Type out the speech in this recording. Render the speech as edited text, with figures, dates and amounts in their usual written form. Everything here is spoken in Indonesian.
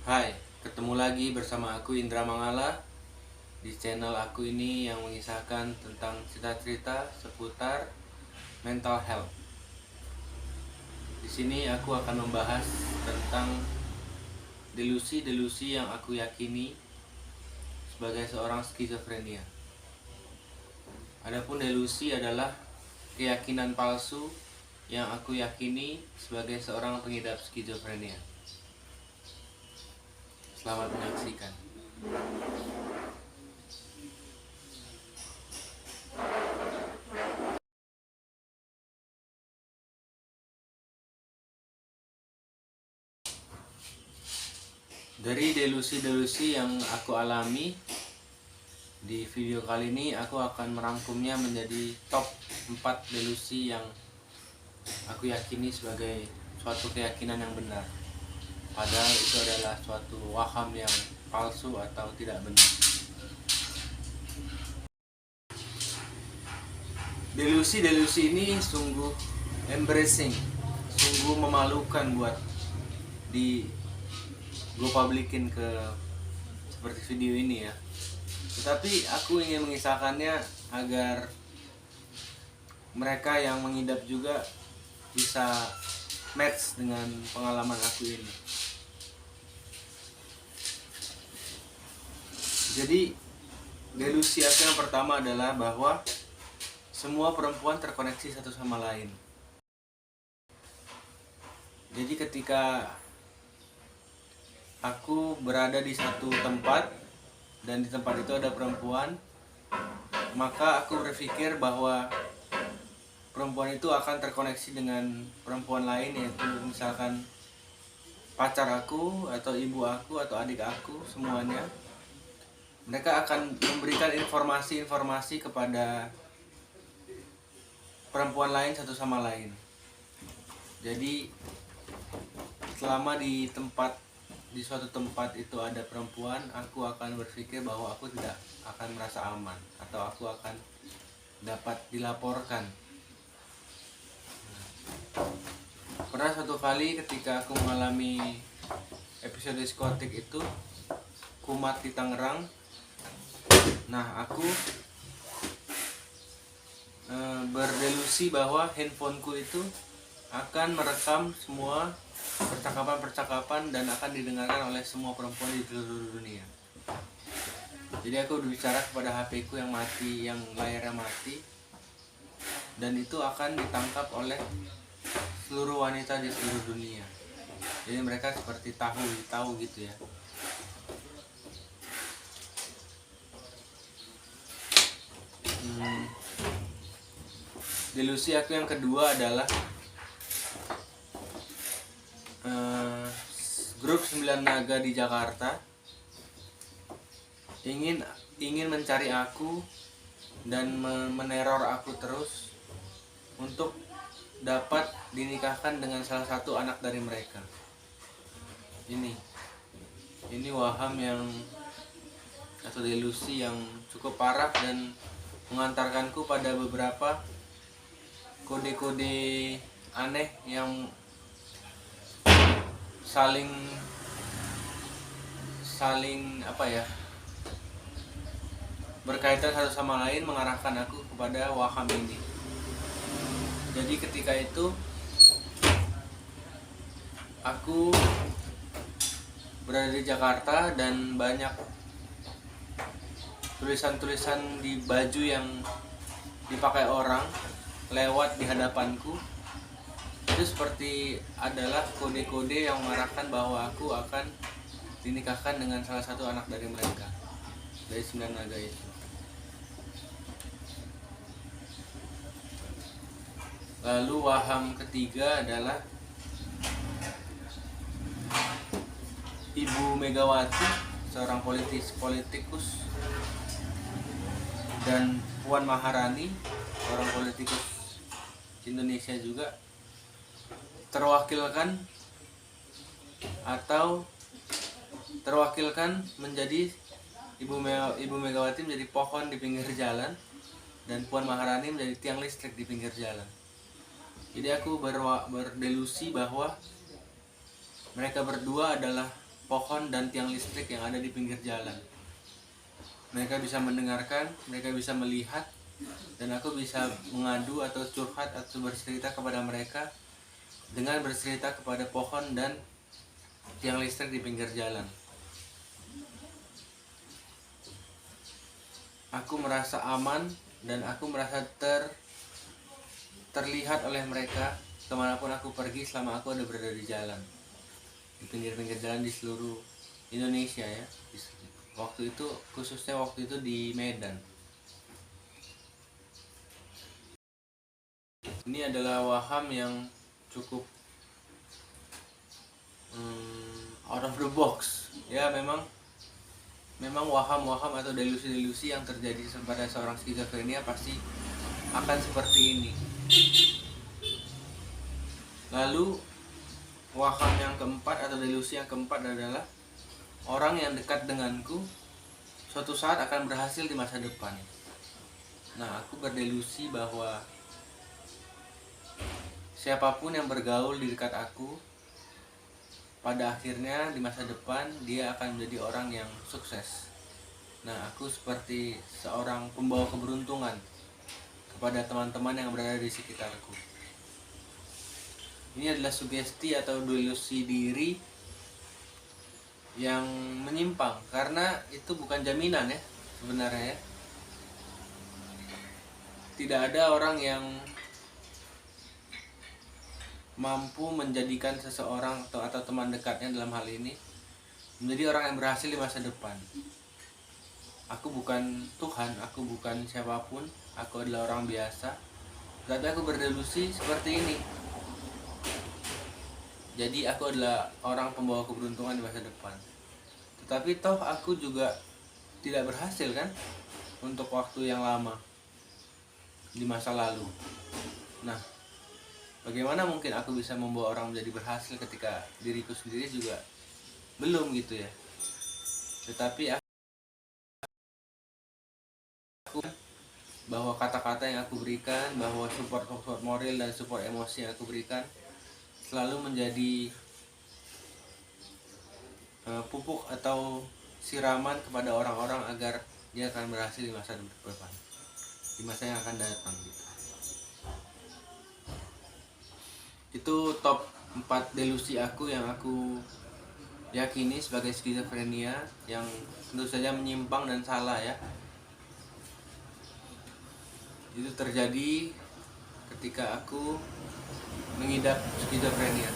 Hai, ketemu lagi bersama aku Indra Mangala di channel aku ini yang mengisahkan tentang cerita-cerita seputar mental health. Di sini aku akan membahas tentang delusi-delusi yang aku yakini sebagai seorang skizofrenia. Adapun delusi adalah keyakinan palsu yang aku yakini sebagai seorang pengidap skizofrenia. Selamat menyaksikan. Dari delusi-delusi yang aku alami, di video kali ini aku akan merangkumnya menjadi top 4 delusi yang aku yakini sebagai suatu keyakinan yang benar. Padahal itu adalah suatu waham yang palsu atau tidak benar. Delusi-delusi ini sungguh embarrassing, sungguh memalukan buat di gue publikin ke seperti video ini ya. Tetapi aku ingin mengisahkannya agar mereka yang mengidap juga bisa match dengan pengalaman aku ini. Jadi delusi aku yang pertama adalah bahwa semua perempuan terkoneksi satu sama lain. Jadi ketika aku berada di satu tempat dan di tempat itu ada perempuan, maka aku berpikir bahwa perempuan itu akan terkoneksi dengan perempuan lain, yaitu misalkan pacar aku atau ibu aku atau adik aku, semuanya. Mereka akan memberikan informasi-informasi kepada perempuan lain satu sama lain. Jadi selama di suatu tempat itu ada perempuan, aku akan berpikir bahwa aku tidak akan merasa aman atau aku akan dapat dilaporkan. Pernah suatu kali ketika aku mengalami episode psikotik itu, kumat di Tangerang. Nah, aku berdelusi bahwa handphoneku itu akan merekam semua percakapan-percakapan dan akan didengarkan oleh semua perempuan di seluruh dunia. Jadi aku berbicara kepada HP-ku yang mati, yang layarnya mati, dan itu akan ditangkap oleh seluruh wanita di seluruh dunia. Jadi mereka seperti tahu gitu ya. Delusi aku yang kedua adalah grup 9 naga di Jakarta ingin mencari aku dan meneror aku terus untuk dapat dinikahkan dengan salah satu anak dari mereka. Ini waham yang atau delusi yang cukup parah dan mengantarkanku pada beberapa kode-kode aneh yang saling berkaitan satu sama lain, mengarahkan aku kepada waham ini. Jadi ketika itu aku berada di Jakarta dan banyak tulisan-tulisan di baju yang dipakai orang lewat di hadapanku. Itu seperti adalah kode-kode yang mengarahkan bahwa aku akan dinikahkan dengan salah satu anak dari mereka, dari 9 naga itu. Lalu waham ketiga adalah Ibu Megawati, seorang politikus, dan Puan Maharani, seorang politikus Indonesia juga, terwakilkan menjadi Ibu Megawati menjadi pohon di pinggir jalan dan Puan Maharani menjadi tiang listrik di pinggir jalan. Jadi aku berdelusi bahwa mereka berdua adalah pohon dan tiang listrik yang ada di pinggir jalan. Mereka bisa mendengarkan, mereka bisa melihat, dan aku bisa mengadu atau curhat atau bercerita kepada mereka dengan bercerita kepada pohon dan tiang listrik di pinggir jalan. Aku merasa aman dan aku merasa terlihat oleh mereka kemanapun aku pergi selama aku ada berada di jalan, di pinggir-pinggir jalan di seluruh Indonesia ya. Waktu itu, khususnya waktu itu di Medan. Ini adalah waham yang cukup out of the box ya. Memang waham-waham atau delusi-delusi yang terjadi pada seorang skizofrenia pasti akan seperti ini. Lalu waham yang keempat atau delusi yang keempat adalah orang yang dekat denganku suatu saat akan berhasil di masa depan. Nah, aku berdelusi bahwa siapapun yang bergaul di dekat aku, pada akhirnya di masa depan dia akan menjadi orang yang sukses. Nah, aku seperti seorang pembawa keberuntungan kepada teman-teman yang berada di sekitarku. Ini adalah sugesti atau delusi diri yang menyimpang, karena itu bukan jaminan ya sebenarnya ya. Tidak ada orang yang mampu menjadikan seseorang atau teman dekatnya dalam hal ini menjadi orang yang berhasil di masa depan. Aku bukan Tuhan, aku bukan siapapun, aku adalah orang biasa, tapi aku berdelusi seperti ini. Jadi aku adalah orang pembawa keberuntungan di masa depan. Tetapi toh aku juga tidak berhasil kan untuk waktu yang lama di masa lalu. Nah, bagaimana mungkin aku bisa membawa orang menjadi berhasil ketika diriku sendiri juga belum gitu ya. Tetapi aku bahwa kata-kata yang aku berikan, bahwa support moral dan support emosi yang aku berikan selalu menjadi pupuk atau siraman kepada orang-orang agar dia akan berhasil di masa depan, di masa yang akan datang gitu. Itu top 4 delusi aku yang aku yakini sebagai skizofrenia, yang tentu saja menyimpang dan salah ya. Itu terjadi ketika aku mengidap skizofrenia.